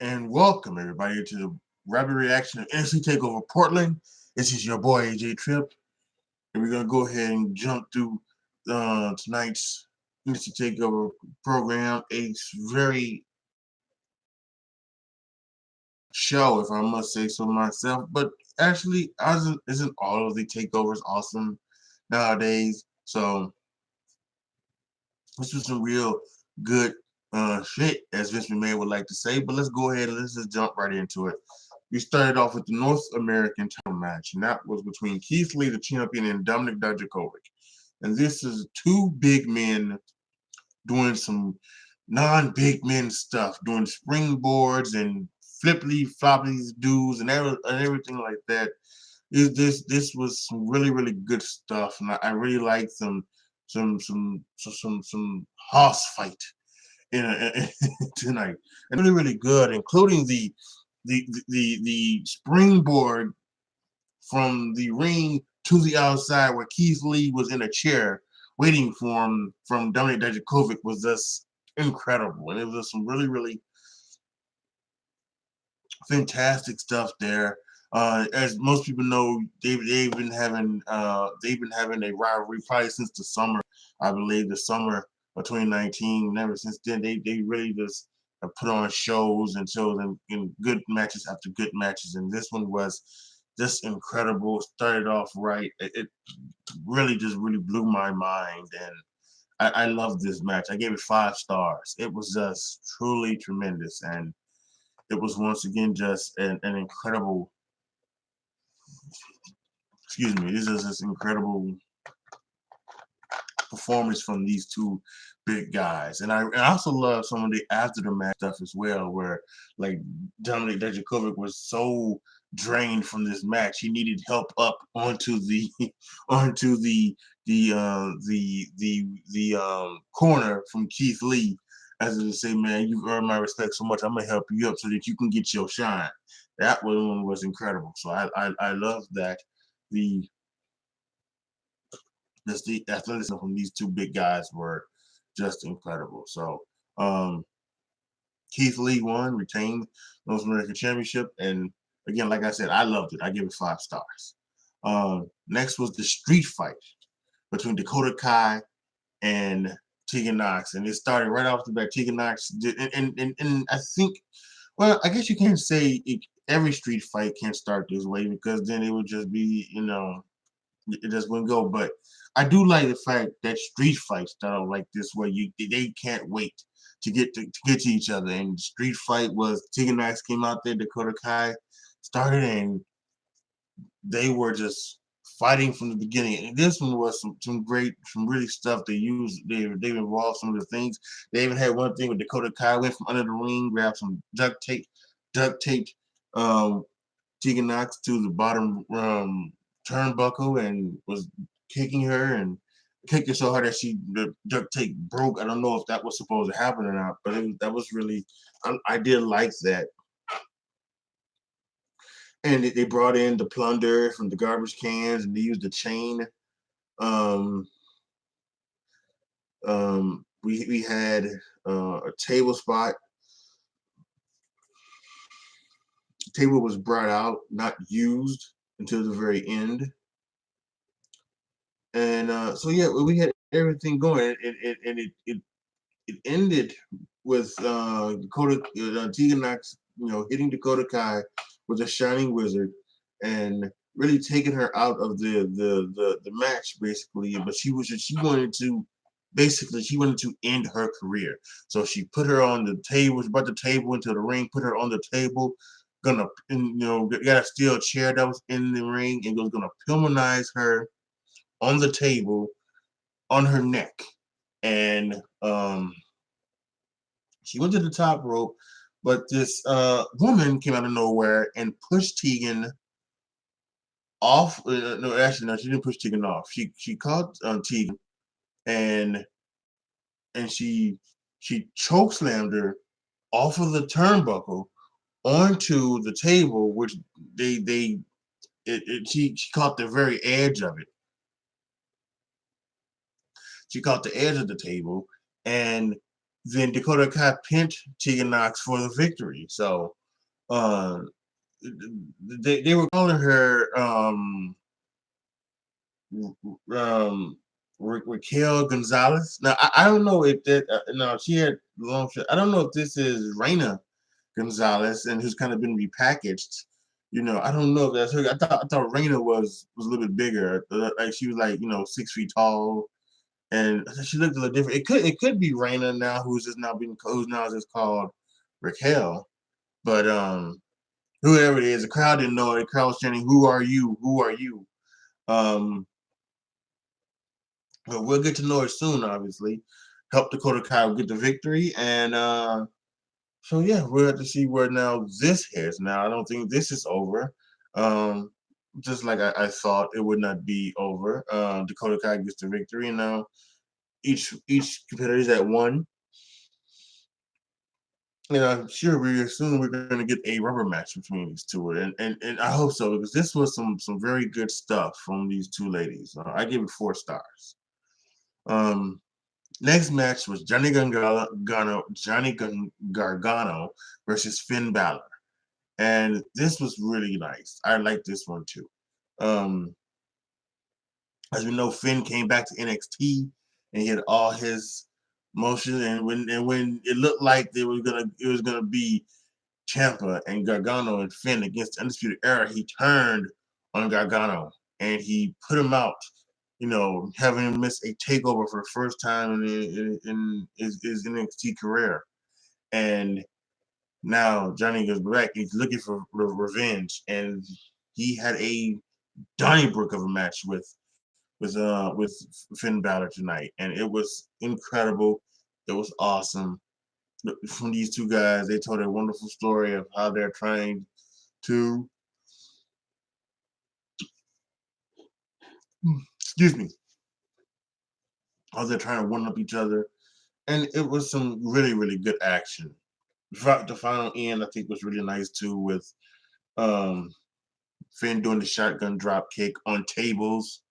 And welcome everybody to the rapid reaction of Nxt Takeover Portland. This is your boy AJ Trip, and we're gonna go ahead and jump through tonight's Nxt Takeover program. A very show, if I must say so myself. But actually, isn't all of the takeovers awesome nowadays? So this was some real good shit, as Vince McMahon would like to say. But let's go ahead and let's just jump right into it. We started off with the North American title match, and that was between Keith Lee, the champion, and Dominik Dijakovic. And this is two big men doing some non-big men stuff, doing springboards and flippity floppies doos and everything like that. This was some really good stuff, and I really liked some house fight in tonight, and really good, including the springboard from the ring to the outside where Keith Lee was in a chair waiting for him from Dominik Dijakovic was just incredible, and it was some really fantastic stuff there. As most people know, they've been having a rivalry probably since the summer, I believe, the summer of 2019. And ever since then, they really just have put on shows and shows in good matches after good matches. And this one was just incredible. Started off right. It really just really blew my mind, and I loved this match. I gave it 5 stars. It was just truly tremendous, and it was once again just an incredible, excuse me, this is this incredible performance from these two big guys. And I also love some of the after the match stuff as well, where like Dominik Dijakovic was so drained from this match, he needed help up onto the onto corner from Keith Lee, as to say, man, you've earned my respect so much, I'm gonna help you up so that you can get your shine. That one was incredible. So I love that. The the athleticism from these two big guys were just incredible. So Keith Lee won, retained the North American Championship, and again, like I said, I loved it. I give it 5 stars. Next was the street fight between Dakota Kai and Tegan Knox, and it started right off the bat. Tegan Knox did, and I think, well, I guess you can't say every street fight can start this way, because then it would just be, it just wouldn't go. But I do like the fact that street fights start like this, where they can't wait to get to each other. And the street fight was Tegan Knox came out there, Dakota Kai started, and they were just fighting from the beginning. And this one was some really stuff they used. They involved some of the things. They even had one thing with Dakota Kai went from under the ring, grabbed some duct taped Tegan Knox to the bottom turnbuckle, and was kicking her, and kicked her so hard that the duct tape broke. I don't know if that was supposed to happen or not, but that was really, I did like that. And they brought in the plunder from the garbage cans, and they used the chain. Um, we had a table spot. The table was brought out, not used until the very end. And so yeah, we had everything going, it ended with Tegan Knox, hitting Dakota Kai with a shining wizard, and really taking her out of the match basically. But she wanted to end her career. So she put her on the table, she brought the table into the ring, put her on the table, got a steel chair that was in the ring, and was gonna pillmanize her on the table on her neck. And she went to the top rope, but this woman came out of nowhere and pushed Tegan off. No, actually, no, she didn't push Tegan off. She caught Tegan, and she choke slammed her off of the turnbuckle onto the table, which she caught the very edge of it. She caught the edge of the table, and then Dakota Kai pinned Tegan Knox for the victory. So uh, they were calling her um, Raquel Gonzalez. Now I don't know if that no, she had long. I don't know if this is Reina Gonzalez and who's kind of been repackaged. I don't know if that's her. I thought Reina was a little bit bigger. Like she was like 6 feet tall, and she looked a little different. It could be Reina now, who's now just called Raquel, but whoever it is, the crowd didn't know it. The crowd was chanting, "Who are you? Who are you?" Um, but we'll get to know it soon, obviously. Help Dakota Kai get the victory, and so yeah, we'll have to see where now this heads. Now I don't think this is over. Um, just like I thought it would not be over. Dakota Kai gets the victory, and now each competitor is at one. And I'm sure we're going to get a rubber match between these two, and I hope so because this was some very good stuff from these two ladies. I give it 4 stars. Um, Next match was Gargano versus Finn Balor, and this was really nice. I like this one too. Um, as we know, Finn came back to NXT and he had all his motion, and when it looked like it was gonna be Ciampa and Gargano and Finn against the Undisputed Era, he turned on Gargano and he put him out. Having him miss a takeover for the first time in his NXT career, and now Johnny goes back. He's looking for revenge, and he had a Donnybrook of a match with Finn Balor tonight, and it was incredible. It was awesome. From these two guys, they told a wonderful story of how they're trying to, excuse me, how they're trying to one up each other, and it was some really really good action. The final end, I think, was really nice too, with um, Finn doing the shotgun drop kick on tables,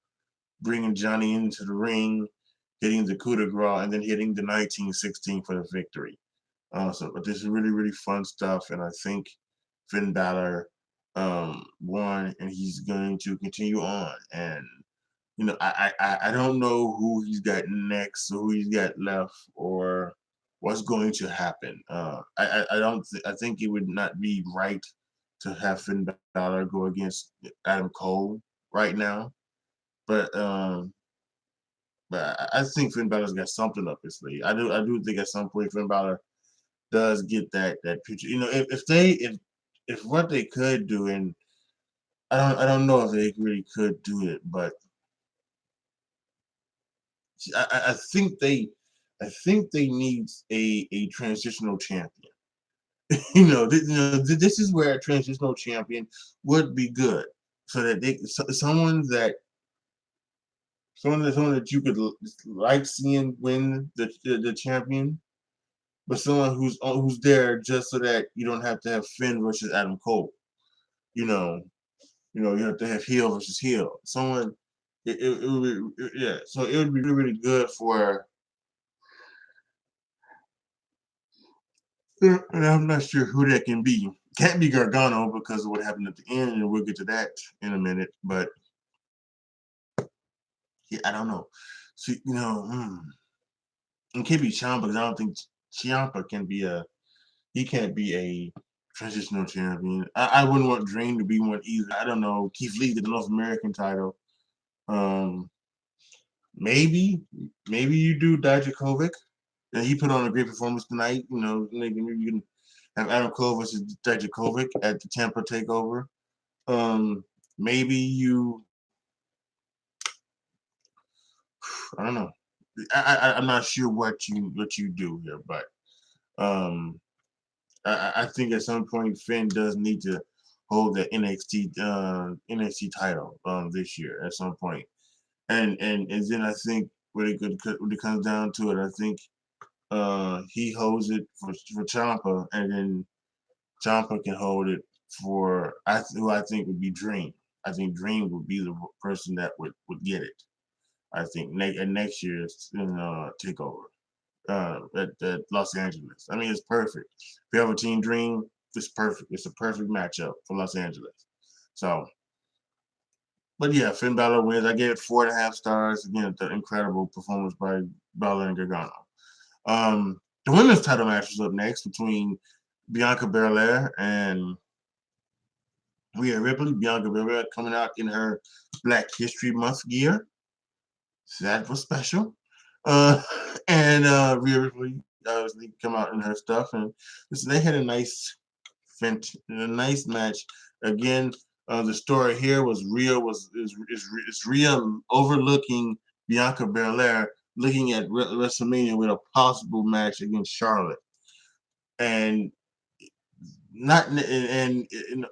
bringing Johnny into the ring, hitting the coup de grace, and then hitting the 1916 for the victory. But this is really, really fun stuff, and I think Finn Balor won, and he's going to continue on. And I don't know who he's got next, or who he's got left, or what's going to happen. I don't. I think it would not be right to have Finn Balor go against Adam Cole right now, but I think Finn Balor's got something up his sleeve. I do think at some point Finn Balor does get that picture. If what they could do, and I don't know if they really could do it, but I think they need a transitional champion. This is where a transitional champion would be good, so that someone that you could like seeing win the champion, but someone who's there just so that you don't have to have Finn versus Adam Cole. You know, you have to have heel versus heel. It would be, yeah. So it would be really, really good for. And I'm not sure who that can be. Can't be Gargano because of what happened at the end, and we'll get to that in a minute. But yeah, I don't know. So it can't be Ciampa because I don't think Ciampa can be a. He can't be a transitional champion. I wouldn't want Dream to be one either. I don't know. Keith Lee did the North American title. Um, maybe you do Dijakovic. And he put on a great performance tonight. Maybe you can have Adam Cole versus Dijakovic at the Tampa Takeover. Maybe you. I don't know. I'm not sure what you do here, but um, I think at some point Finn does need to hold the NXT title this year at some point, and then I think when it comes down to it, I think he holds it for Ciampa, and then Ciampa can hold it for who I think would be Dream. I think Dream would be the person that would get it. I think next year's takeover. at Los Angeles. I mean, it's perfect. Velveteen Dream, it's perfect. It's a perfect matchup for Los Angeles. So, but yeah, Finn Balor wins. I gave it 4.5 stars. Again, the incredible performance by Balor and Gargano. The women's title match was up next between Bianca Belair and Rhea Ripley. Bianca Belair coming out in her Black History Month gear. So that was special. Uh, and Rhea Ripley obviously come out in her stuff, and so they had a nice match. Again, the story here was Rhea overlooking Bianca Belair, looking at WrestleMania with a possible match against Charlotte, and not and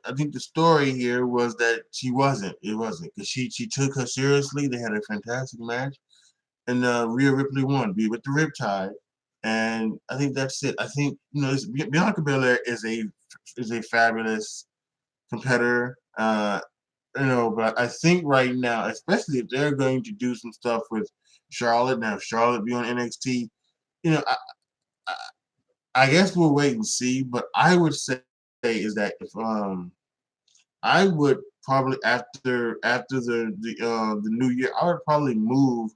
I think the story here was that she wasn't. It wasn't because she took her seriously. They had a fantastic match, and Rhea Ripley won, be with the Riptide, and I think that's it. I think Bianca Belair is a fabulous competitor. But I think right now, especially if they're going to do some stuff with Charlotte, now Charlotte be on NXT, you know, I, I guess we'll wait and see. But I would say is that if I would probably after the new year, I would probably move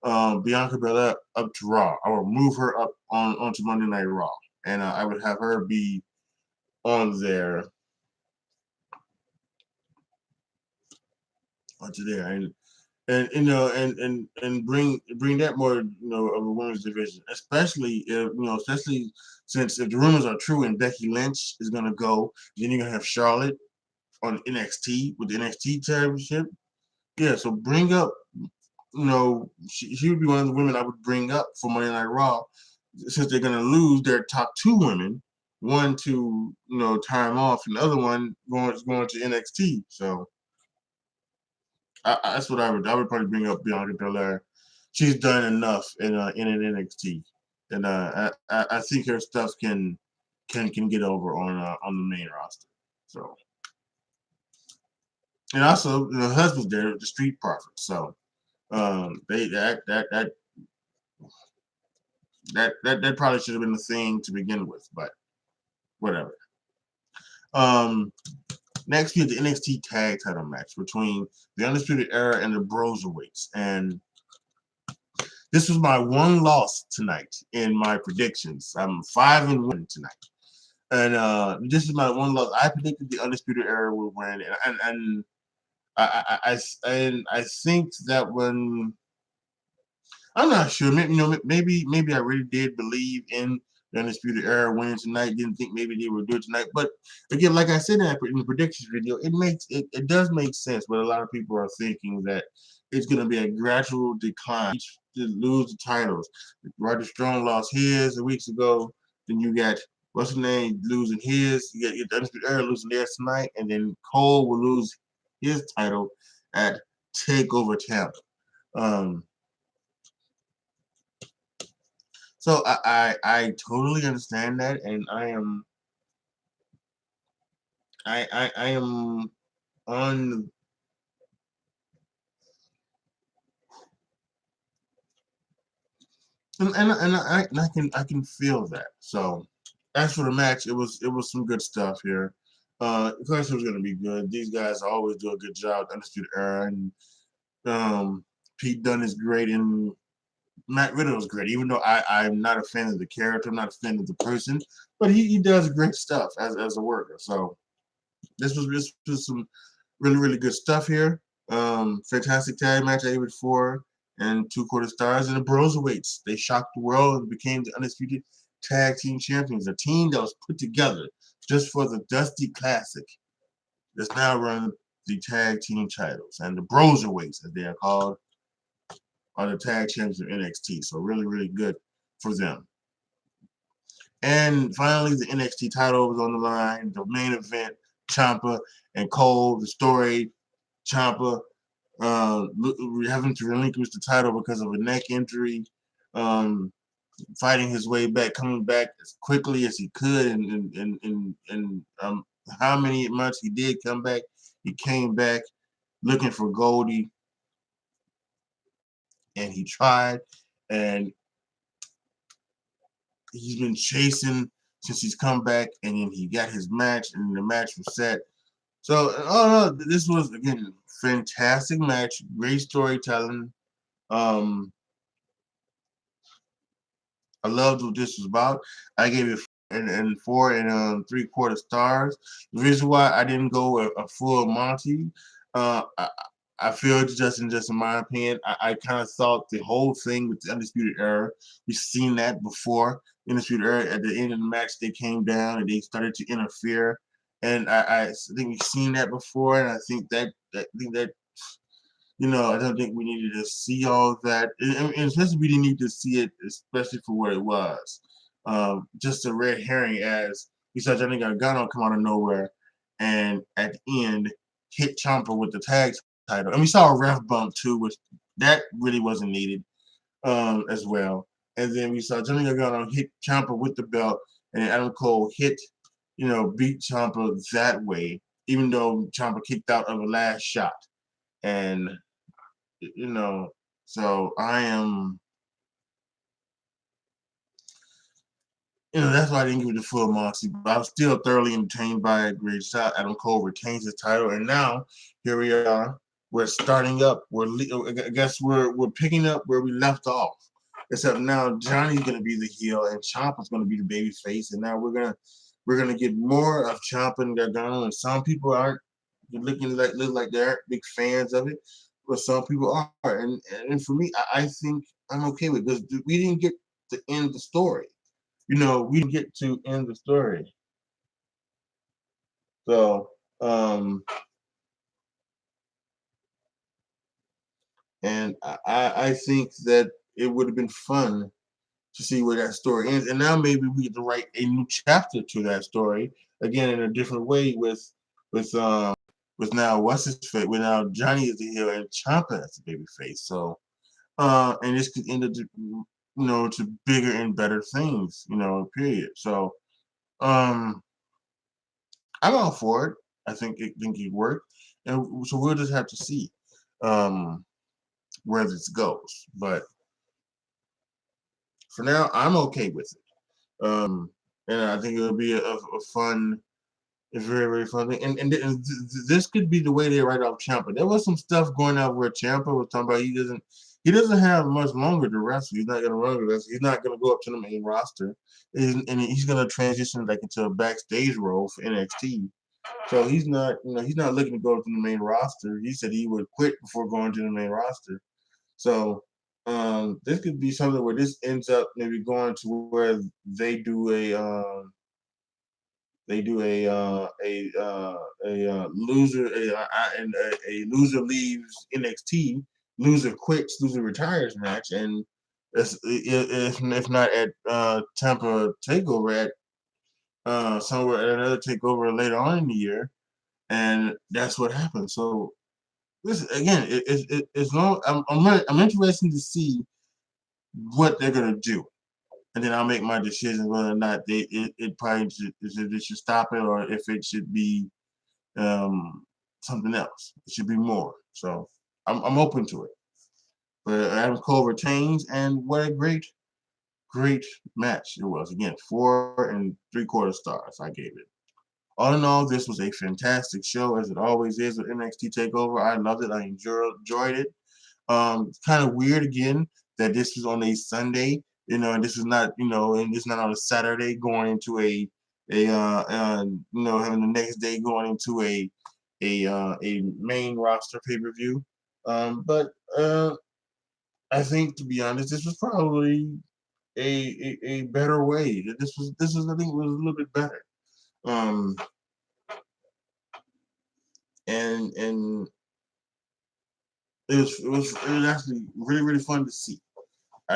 Bianca Belair up to Raw. I would move her up onto Monday Night Raw, and I would have her be on there onto there, and bring that more of a women's division, especially if especially since if the rumors are true and Becky Lynch is gonna go, then you're gonna have Charlotte on NXT with the NXT championship. Yeah, so bring up she would be one of the women I would bring up for Monday Night Raw, since they're gonna lose their top two women, one to time off, and the other one going to NXT. So that's what I would probably bring up Bianca Belair. She's done enough in an NXT, and I think her stuff can get over on the main roster. So, and also her husband's there, the Street Profits. So they that probably should have been the thing to begin with, but whatever. Next we have the NXT Tag Title match between the Undisputed Era and the Broserweights, and this was my one loss tonight in my predictions. I'm 5-1 tonight, and this is my one loss. I predicted the Undisputed Era would win, and I think that when I'm not sure. Maybe I really did believe in the Undisputed Era winning tonight. Didn't think maybe they would do it tonight. But again, like I said in the predictions video, it does make sense. But a lot of people are thinking that it's going to be a gradual decline to lose the titles. Roger Strong lost his weeks ago. Then you got what's his name losing his. You got the Undisputed Era losing theirs tonight, and then Cole will lose his title at Takeover Tampa. So I totally understand that, and I am on, and I can feel that. So as for the match, it was some good stuff here. Of course, it was gonna be good. These guys always do a good job. Undisputed Era, and Pete Dunne is great, and Matt Riddle is great. Even though I'm not a fan of the character, I'm not a fan of the person, but he does great stuff as a worker. So this was some really good stuff here. Fantastic tag match. I gave it 4 2/4 stars. And the Broserweights, they shocked the world and became the undisputed tag team champions. A team that was put together just for the Dusty Classic that's now run the tag team titles. And the Broserweights, as they are called, are the tag champions of NXT. So really good for them. And finally, the NXT title was on the line. The main event, Ciampa and Cole. The story, Ciampa having to relinquish the title because of a neck injury, fighting his way back, coming back as quickly as he could, and how many months he did come back. He came back looking for Goldie, and he tried, and he's been chasing since he's come back, and then he got his match, and the match was set. So, oh no, this was again fantastic match, great storytelling. Um, I loved what this was about. I gave it four and 3/4 stars. The reason why I didn't go a full Monty, I feel just in my opinion, I kind of thought the whole thing with the Undisputed Era, we've seen that before. Undisputed Era at the end of the match, they came down and they started to interfere, and I think we've seen that before, and I think that I don't think we needed to see all of that, and especially we didn't need to see it, especially for what it was. Just a red herring, as we saw Johnny Gargano come out of nowhere, and at the end hit Ciampa with the tag title, and we saw a ref bump too, which that really wasn't needed as well. And then we saw Johnny Gargano hit Ciampa with the belt, and Adam Cole beat Ciampa that way, even though Ciampa kicked out of the last shot. And you know, so I am, that's why I didn't give it the full Moxie, but I was still thoroughly entertained by a great shot. Adam Cole retains his title, and now here we are. We're starting up. I guess we're picking up where we left off. Except now Johnny's gonna be the heel, and Ciampa's gonna be the baby face, and now we're gonna get more of Ciampa and Gargano, and some people aren't look like they aren't big fans of it, but some people are, and for me, I think I'm okay with it because we didn't get to end the story. We didn't get to end the story. So, and I think that it would have been fun to see where that story ends. And now maybe we get to write a new chapter to that story again in a different way with now what's his face? With now Johnny is the heel and Ciampa as the baby face. So and this could end up to bigger and better things, period. So I'm all for it. I think it worked. And so we'll just have to see um where this goes. But for now, I'm okay with it. And I think it'll be a fun, a very, very fun thing. And this could be the way they write off Ciampa. There was some stuff going on where Ciampa was talking about he doesn't have much longer to wrestle. He's not going to run with us. He's not going to go up to the main roster, and he's going to transition like into a backstage role for NXT. So he's not looking to go up to the main roster. He said he would quit before going to the main roster. So this could be something where this ends up maybe going to where they do a loser and a loser leaves NXT, loser quits, loser retires match, and if not at Tampa Takeover, at somewhere at another takeover later on in the year, and that's what happened. So this again, it's long. I'm interested to see what they're gonna do, and then I'll make my decision whether or not it probably they should stop it or if it should be something else. It should be more. So I'm open to it. But Adam Cole retains, and what a great match it was. Again, 4 and 3/4 stars I gave it. All in all, this was a fantastic show, as it always is with NXT Takeover. I loved it. I enjoyed it. Kind of weird again that this was on a Sunday, and this is not, and it's not on a Saturday going into having the next day going into a main roster pay-per-view. But I think, to be honest, this was probably a better way. This was I think was a little bit better. Um, and it was actually really really fun to see.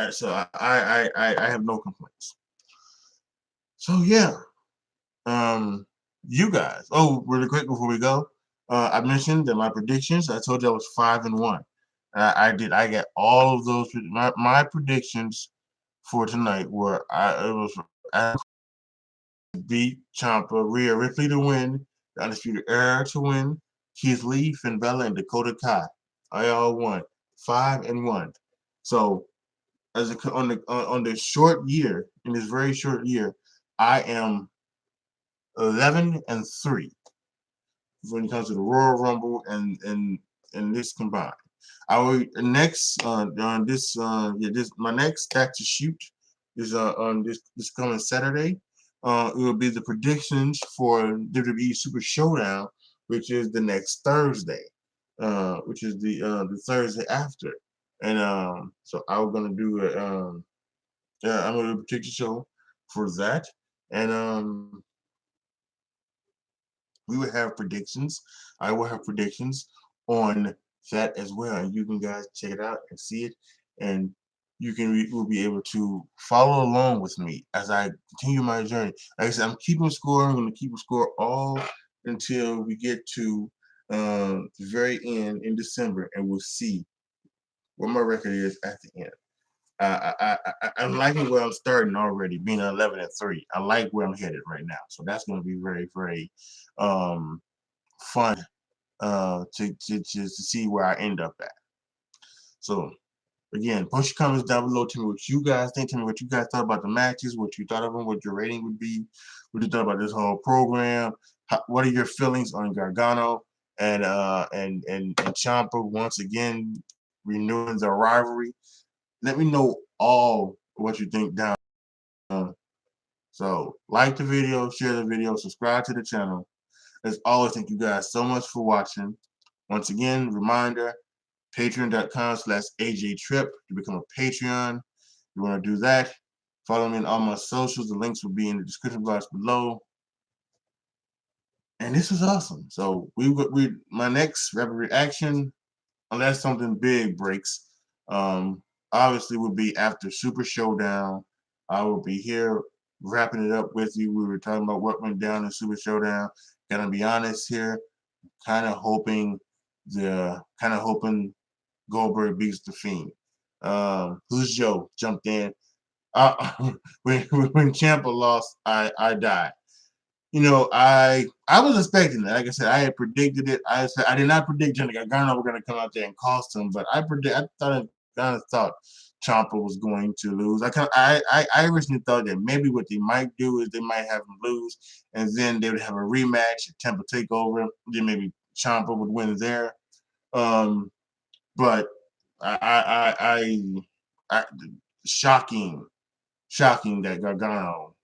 So I have no complaints. So yeah, you guys. Oh, really quick before we go, I mentioned that my predictions. I told you I was 5-1. I did. I got all of those. My predictions for tonight were I beat Ciampa, Rhea Ripley to win, the Undisputed Era to win, Keith Lee, Finn Balor, and Dakota Kai. I all won 5-1. So on the short year, in this very short year, I am 11-3 when it comes to the Royal Rumble and this combined. I will next this yeah this my next stack to shoot is on this coming Saturday. It will be the predictions for WWE Super Showdown, which is the next Thursday, which is the Thursday after. And so I'm gonna do a yeah, I'm gonna do a prediction show for that. And we will have predictions. I will have predictions on that as well, and you can guys check it out and see it, and you can will be able to follow along with me as I continue my journey. Like I said, I'm keeping score. I'm going to keep a score all until we get to the very end in December, and we'll see what my record is at the end. I'm liking where I'm starting already, being 11-3. I like where I'm headed right now, so that's going to be very, very um, fun to see where I end up at. So again, post your comments down below. Tell me what you guys think. Tell me what you guys thought about the matches, what you thought of them, what your rating would be, what you thought about this whole program. What are your feelings on Gargano and Ciampa once again renewing their rivalry? Let me know all what you think down. So like the video, share the video, subscribe to the channel. As always, thank you guys so much for watching. Once again, reminder, patreon.com/AJTrip to become a Patreon. You want to do that, follow me on all my socials. The links will be in the description box below. And this was awesome. So my next rapid reaction, unless something big breaks, obviously will be after Super Showdown. I will be here wrapping it up with you. We were talking about what went down in Super Showdown. Gonna be honest here, kind of hoping Goldberg beats the Fiend. Who's Joe jumped in. When Ciampa lost, I died. You know, I was expecting that. Like I said, I had predicted it. I did not predict Johnny Gargano were going to come out there and cost him, but I thought Ciampa was going to lose. I originally thought that maybe what they might do is they might have him lose, and then they would have a rematch at Temple Takeover. Then maybe Ciampa would win there. But I shocking that Gargano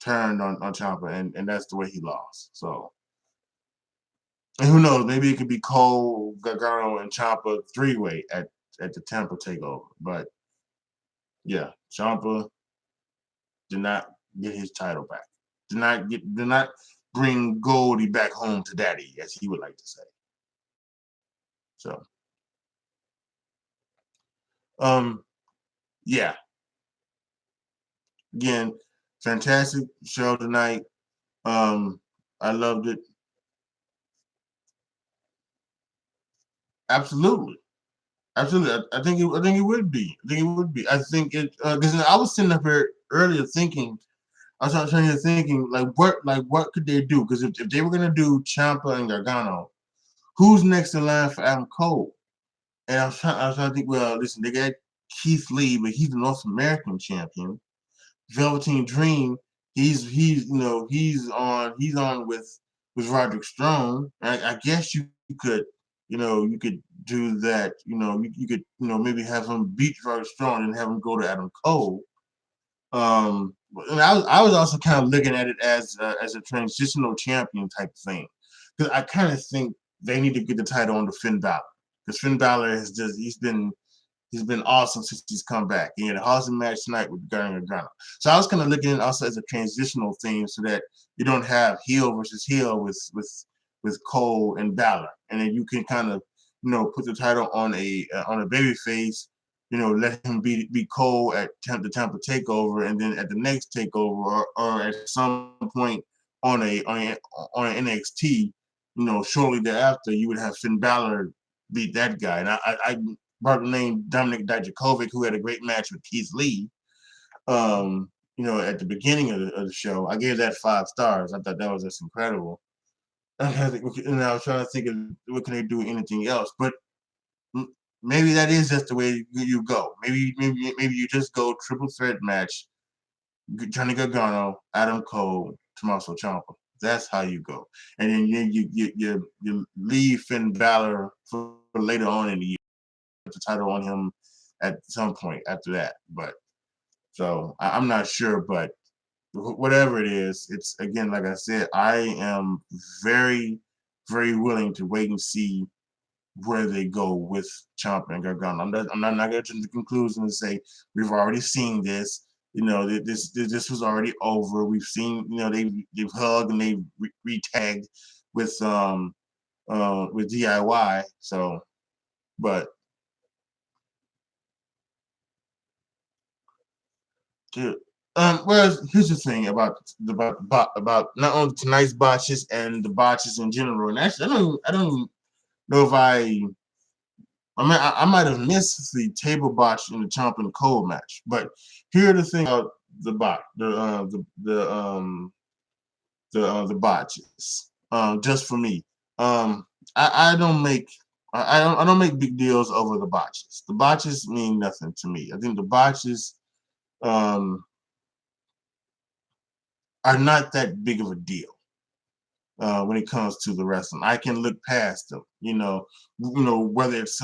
turned on Ciampa, and that's the way he lost. So, and who knows? Maybe it could be Cole, Gargano, and Ciampa three-way at the Temple Takeover. But yeah, Ciampa did not get his title back. Did not bring Goldie back home to daddy, as he would like to say. So, yeah. Again, fantastic show tonight. I loved it. Absolutely. Absolutely. I think it would be. I think it would be. I think it because I was sitting up here earlier thinking, I was trying to thinking what could they do? Because if they were gonna do Ciampa and Gargano, who's next in line for Adam Cole? And I was trying to think, well, listen, they got Keith Lee, but he's the North American champion. Velveteen Dream, he's on with Roderick Strong. I guess you could you could do that. You could maybe have him beat Roderick Strong and have him go to Adam Cole. And I was also kind of looking at it as a transitional champion type thing, because I kind of think they need to get the title on to Finn Balor, because Finn Balor he's been awesome since he's come back. He had an awesome match tonight with Gargano. So I was kind of looking at it also as a transitional theme, so that you don't have heel versus heel with Cole and Balor, and then you can kind of put the title on a baby face. Let him be Cole at the Tampa Takeover, and then at the next Takeover, or at some point on an NXT, shortly thereafter, you would have Finn Balor beat that guy. And I brought the name Dominic Dijakovic, who had a great match with Keith Lee. At the beginning of the show, I gave that 5 stars. I thought that was just incredible. And I was trying to think of what can they do anything else, but maybe that is just the way you go. Maybe you just go triple threat match Johnny Gargano, Adam Cole, Tommaso Ciampa. That's how you go. And then you leave Finn Balor for later on in the year. Put the title on him at some point after that. But so I'm not sure, but whatever it is, it's again, like I said, I am very, very willing to wait and see where they go with Ciampa and Gargano. I'm not going to the conclusion and say we've already seen this. You know, this was already over. We've seen, you know, they've hugged and they've re-tagged with DIY. So, but dude, well, here's the thing about not only tonight's botches and the botches in general. And actually, I don't know if I might have missed the table botch in the Ciampa and Cole match, but here the thing about the bot, the botches. Just for me, I don't make I don't make big deals over the botches. The botches mean nothing to me. I think the botches um, are not that big of a deal when it comes to the wrestling. I can look past them. Whether it's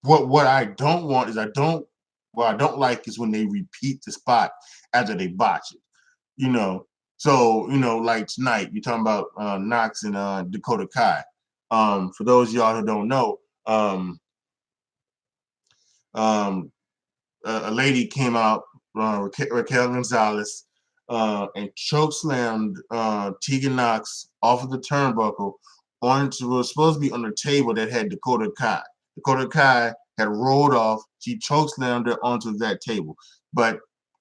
what I don't want is what I don't like is when they repeat the spot after they botch it. You know, so like tonight, you're talking about Knox and Dakota Kai. For those of y'all who don't know, um, a lady came out, Raquel Gonzalez, and choke slammed Tegan Knox off of the turnbuckle onto was supposed to be on the table that had Dakota Kai. Dakota Kai had rolled off. She choke slammed her onto that table, but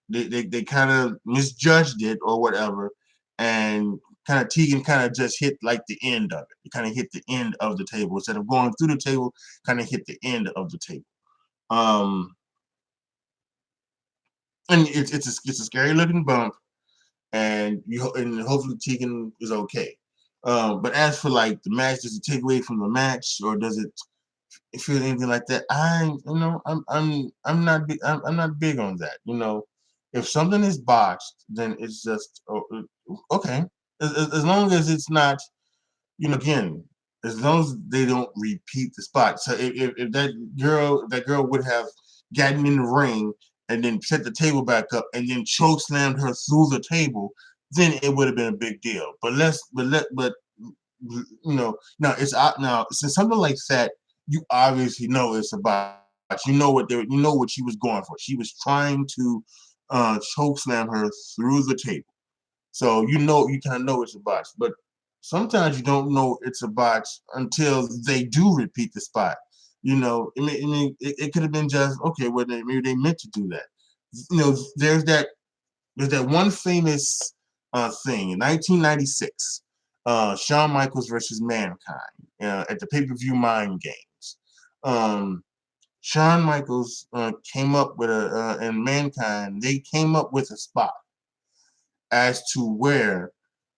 they kind of misjudged it or whatever, and kind of Tegan kind of just hit like the end of it. It kind of hit the end of the table instead of going through the table. Kind of hit the end of the table. Um, and it's a scary looking bump, and hopefully Tegan is okay. But as for like the match, does it take away from the match, or does it feel anything like that? I'm not big on that. If something is botched, then it's just okay. As long as it's not, again, as long as they don't repeat the spot. So if that girl would have gotten in the ring and then set the table back up and then choke slammed her through the table, then it would have been a big deal. But now it's out now. Since something like that, you obviously know it's about. You know what she was going for. She was trying to choke slam her through the table. So you kind of know it's a botch, but sometimes you don't know it's a botch until they do repeat the spot. It could have been just okay. Well, maybe they meant to do that. There's that one famous thing in 1996, Shawn Michaels versus Mankind at the pay-per-view Mind Games. Shawn Michaels came up with and Mankind, they came up with a spot as to where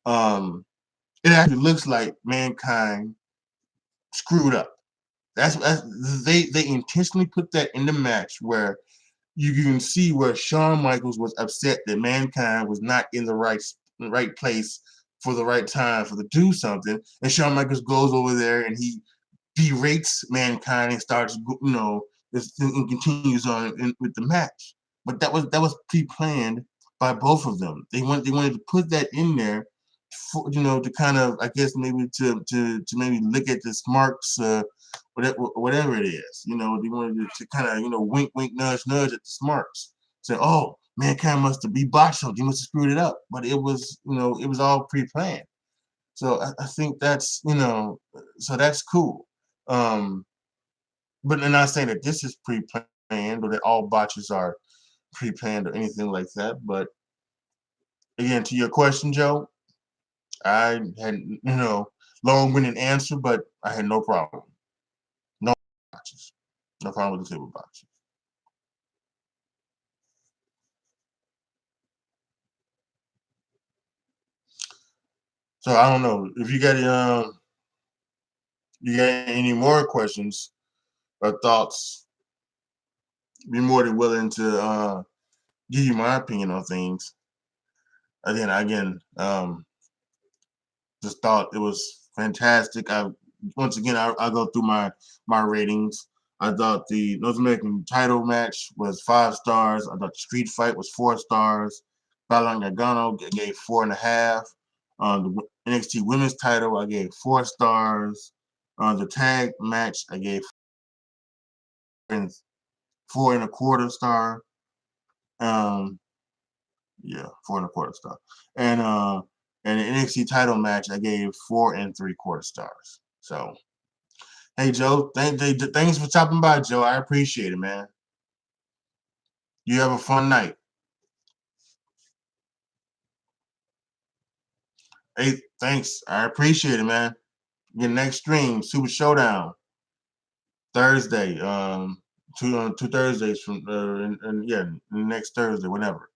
it actually looks like Mankind screwed up. That's they intentionally put that in the match where you can see where Shawn Michaels was upset that Mankind was not in the right place for the right time for to do something, and Shawn Michaels goes over there and he berates Mankind and starts, and continues on with the match. But that was pre-planned by both of them. They wanted to put that in there, to kind of, I guess, maybe to maybe look at the smarks, whatever it is. They wanted to kind of, wink, wink, nudge, nudge at the smarks. Say, oh, Mankind must have botched something. He must have screwed it up. But it was all pre-planned. So I think that's, so that's cool. Um, but I'm not saying that this is pre-planned or that all botches are pre-planned or anything like that. But again, to your question, Joe, I had, long-winded answer, but I had no problem. No botches. No problem with the table botches. So I don't know if you got any more questions or thoughts. Be more than willing to give you my opinion on things. Again, just thought it was fantastic. Once again, I go through my ratings. I thought the North American title match was 5 stars. I thought the street fight was 4 stars. Battle Gargano gave 4.5. The NXT Women's title I gave 4 stars. The tag match I gave 4.25 star. Um, yeah, 4.25 star. And the NXT title match I gave 4.75 stars. So hey Joe, thanks for stopping by, Joe. I appreciate it, man. You have a fun night. Hey, thanks. I appreciate it, man. Your next stream, Super Showdown, Thursday. Two Thursdays from and yeah, next Thursday, whatever.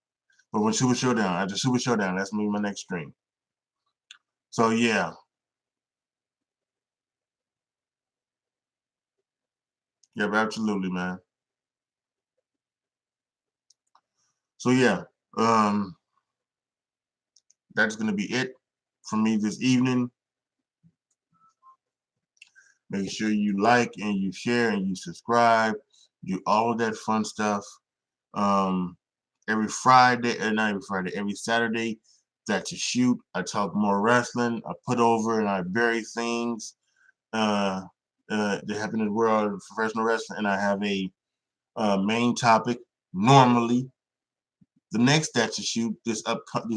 But when Super Showdown, after Super Showdown, that's me my next stream. So yeah, yeah, absolutely, man. So yeah, um, that's gonna be it for me this evening. Make sure you like and you share and you subscribe. Do all of that fun stuff. Um, every Friday, not every Friday, every Saturday, that's a shoot. I talk more wrestling. I put over and I bury things uh, that happen in the world of professional wrestling, and I have a main topic. Normally, the next that's a shoot this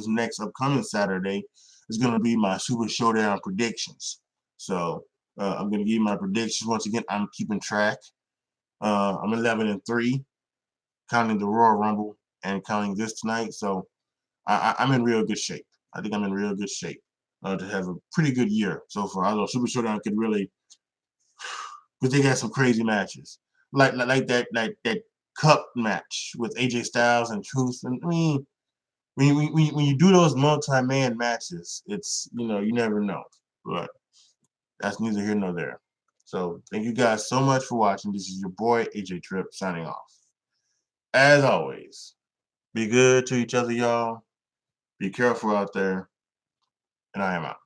next upcoming Saturday is going to be my Super Showdown predictions. So I'm going to give you my predictions once again. I'm keeping track. I'm 11-3, counting the Royal Rumble and counting this tonight. So I'm in real good shape. I think I'm in real good shape to have a pretty good year so far. Although Super Showdown could really, because they got some crazy matches, like that Cup match with AJ Styles and Truth. And I mean, when you do those multi-man matches, it's you never know. But that's neither here nor there. So thank you guys so much for watching. This is your boy AJ Trip signing off. As always, be good to each other, y'all. Be careful out there, and I am out.